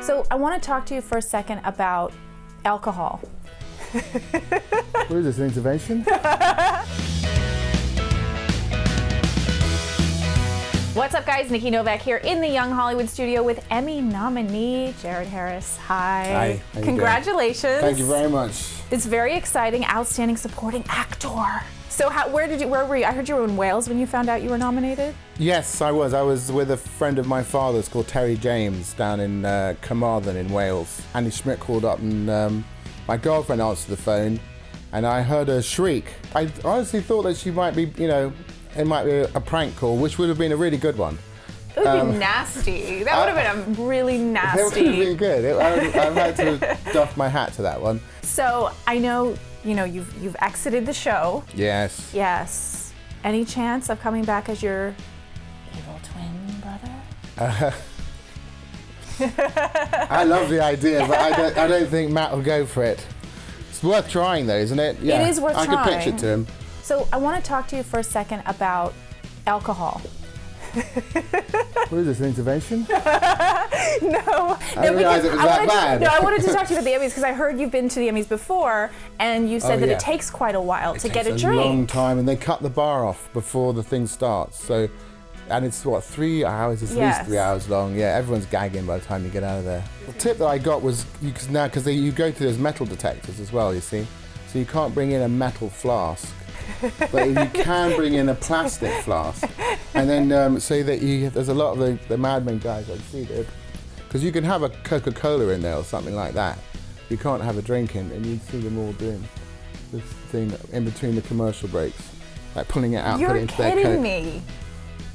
So I want to talk to you for a second about alcohol. What is this, an intervention? What's up, guys? Nikki Novak here in the Young Hollywood studio with Emmy nominee Jared Harris. Hi. Hi. Congratulations. Thank you very much. It's very exciting. Outstanding supporting actor. So where were you? I heard you were in Wales when you found out you were nominated. Yes, I was. I was with a friend of my father's called Terry James down in Carmarthen in Wales. Andy Schmidt called up and my girlfriend answered the phone and I heard her shriek. I honestly thought that she might be, it might be a prank call, which would have been a really good one. It would be nasty. That would have been a really nasty. It would have been good. I've had to doff my hat to that one. So I know, you've exited the show. Yes. Yes. Any chance of coming back as your evil twin brother? I love the idea, but I don't think Matt will go for it. It's worth trying though, isn't it? Yeah. It is worth trying. I could pitch it to him. So I want to talk to you for a second about alcohol. What is this, an intervention? No. I didn't realize it was that bad. No, I wanted to talk to you about the Emmys because I heard you've been to the Emmys before and you said that it takes quite a while to get a drink. It takes a long time and they cut the bar off before the thing starts. So, and it's 3 hours, it's at least 3 hours long. Yeah, everyone's gagging by the time you get out of there. The tip that I got was, because you go through those metal detectors as well, you see. So you can't bring in a metal flask. But you can bring in a plastic flask, and then so that there's a lot of the Mad Men guys I see that, because you can have a Coca-Cola in there or something like that. You can't have a drink in, and you see them all doing this thing in between the commercial breaks, like pulling it out, putting it into their Coke. You're kidding me.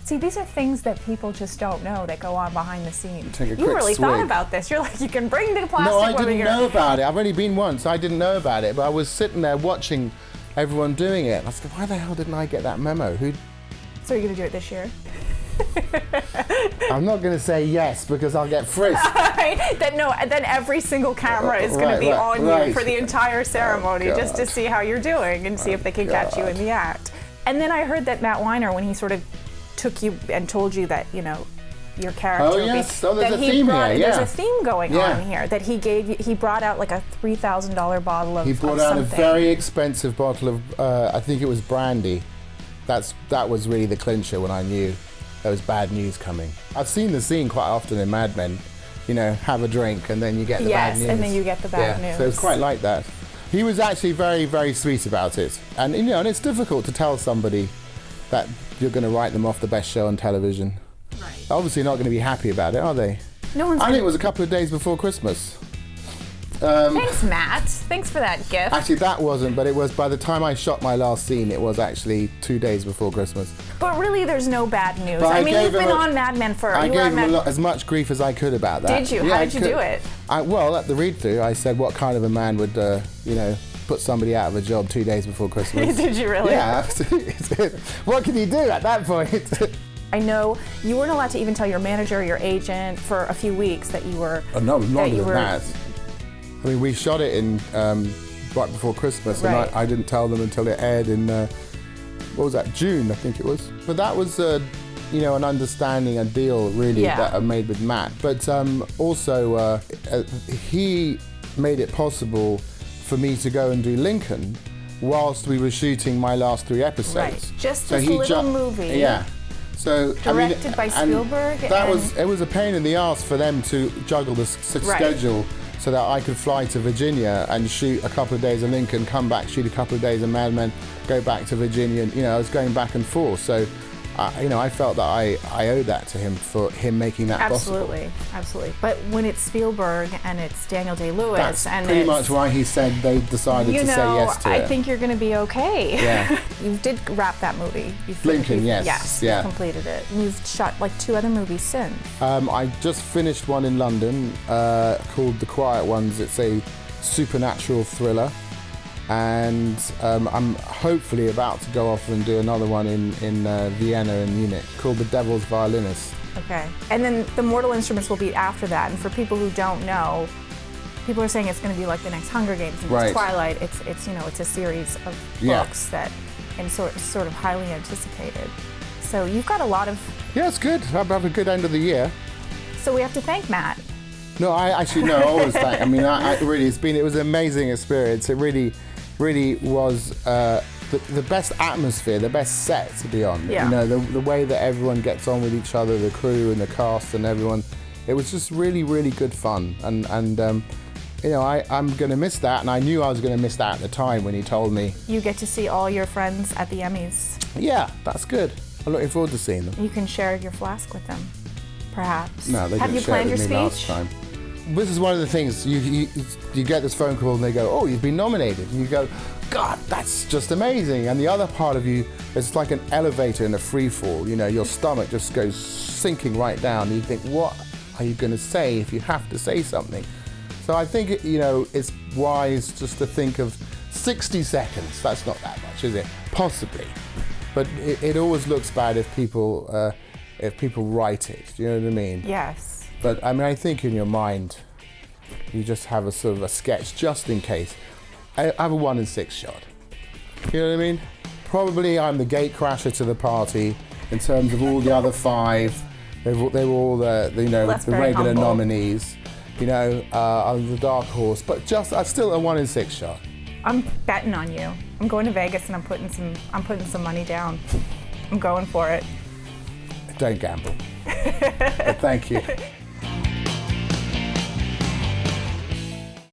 See, these are things that people just don't know that go on behind the scenes. You really thought about this. You're like, you can bring the plastic. No, I didn't know about it. I've only been once. I didn't know about it, but I was sitting there watching everyone doing it. I said, why the hell didn't I get that memo? So you're going to do it this year? I'm not going to say yes because I'll get frisked. Then every single camera is going to be on you for the entire ceremony just to see how you're doing and see if they can catch you in the act. And then I heard that Matt Weiner, when he sort of took you and told you that, your character. Oh yes, so there's a theme here. Yeah. There's a theme going on here that he gave you. He brought out like a $3,000 bottle of. He brought out a very expensive bottle of, I think it was brandy. That was really the clincher when I knew there was bad news coming. I've seen the scene quite often in Mad Men. Have a drink and then you get the bad news. Yes, and then you get the bad news. So it's quite like that. He was actually very, very sweet about it, and and it's difficult to tell somebody that you're going to write them off the best show on television. Right. Obviously not going to be happy about it, are they? No one's. I think it was a couple of days before Christmas. Thanks, Matt. Thanks for that gift. Actually, that wasn't, but it was by the time I shot my last scene, it was actually 2 days before Christmas. But really, there's no bad news. But I mean, you've been on Mad Men for. I gave him as much grief as I could about that. Did you? How did you do it? Well, at the read-through, I said, what kind of a man would, put somebody out of a job 2 days before Christmas? Did you really? Yeah, absolutely. What can you do at that point? I know you weren't allowed to even tell your manager or your agent for a few weeks that you were. Oh, no, longer than that. I mean, we shot it in right before Christmas, and I didn't tell them until it aired in what was that, June, I think it was. But that was an understanding, a deal really that I made with Matt. But also he made it possible for me to go and do Lincoln whilst we were shooting my last 3 episodes. Right, just this little movie. Yeah. So directed by Spielberg. It was a pain in the ass for them to juggle the schedule so that I could fly to Virginia and shoot a couple of days of Lincoln, come back, shoot a couple of days of Mad Men, go back to Virginia. And, I was going back and forth. So, I felt that I owed that to him for him making that possible. Absolutely. But when it's Spielberg and it's Daniel Day-Lewis, that's and pretty much why he said they decided to say yes to it. I think you're going to be okay. Yeah. You did wrap that movie. Lincoln, yes. Yes, yeah. You completed it. You've shot like 2 other movies since. I just finished one in London called The Quiet Ones. It's a supernatural thriller. And I'm hopefully about to go off and do another one in Vienna and Munich called The Devil's Violinist. Okay. And then The Mortal Instruments will be after that. And for people who don't know, people are saying it's going to be like the next Hunger Games and it's Twilight. It's a series of books that and sort of highly anticipated. So you've got a lot of... Yeah, it's good. I'll have a good end of the year. So we have to thank Matt No, I always thank. I mean, it was an amazing experience. It really was the best atmosphere, the best set to be on. Yeah. You know, the way that everyone gets on with each other, the crew and the cast and everyone. It was just really, really good fun. And you know, I'm going to miss that, and I knew I was going to miss that at the time when he told me. You get to see all your friends at the Emmys. Yeah, that's good. I'm looking forward to seeing them. You can share your flask with them, perhaps. No, they Have didn't you share it planned your with me last speech? time. This is one of the things, you get this phone call and they go, oh, you've been nominated. And you go, God, that's just amazing. And the other part of you, it's like an elevator in a free fall. You know, your stomach just goes sinking right down. And you think, what are you going to say if you have to say something? So I think, you know, it's wise just to think of 60 seconds. That's not that much, is it? Possibly. But it always looks bad if people write it. Do you know what I mean? Yes. But I mean, I think in your mind, you just have a sort of a sketch just in case. I have a 1 in 6 shot. You know what I mean? Probably I'm the gate crasher to the party in terms of all the other 5. They were all the regular humble nominees. You know, I'm the dark horse, but I'm still a 1 in 6 shot. I'm betting on you. I'm going to Vegas and I'm putting some money down. I'm going for it. Don't gamble. But thank you.